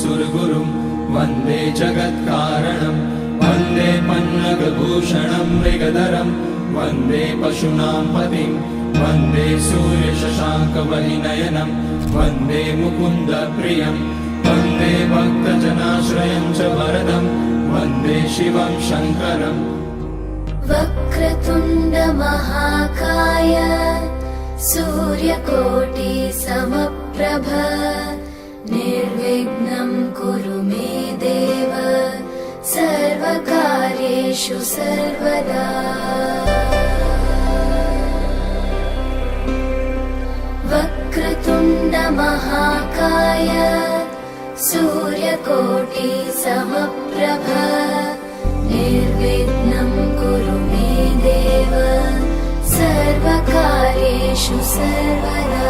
सुरगुरुं वन्दे जगत्कारणं वन्दे पन्नगभूषणं मृगधरं वन्दे पशूनां पतिं वन्दे सूर्यशशाङ्कवलिनयनं वन्दे मुकुन्दप्रियं वन्दे भक्तजनाश्रयं च वरदं वन्दे शिवं शङ्करम्। वक्रतुण्ड महाकाय सूर्यकोटि समप्रभ निर्विघ्नं कुरु मे देव सर्वकार्येषु सर्वदा। वक्रतुण्ड महाकाय सूर्यकोटि समप्रभ निर्विघ्नं कुरु मे देव सर्वकार्येषु सर्वदा।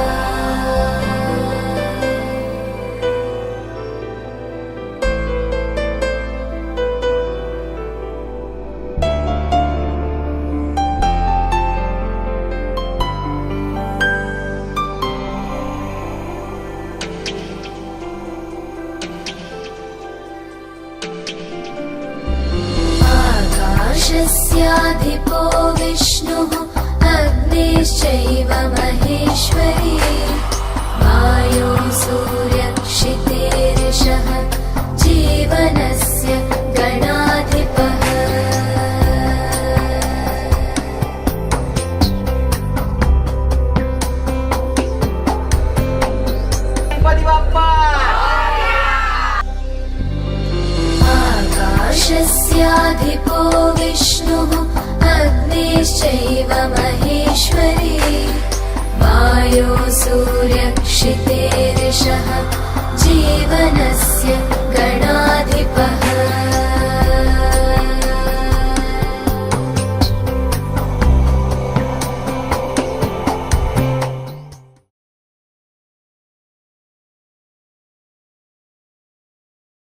आकाशस्याधिपो विष्णुः अग्निश्चैव महेश्वरी वायो सूर्यक्षितेरिषः जीवनस्य गणाधिपः। आकाशस्याधिपो विष्णुः अग्निश्चैव महेश्वरी वायो सूर्यक्षितेरिषः जीवन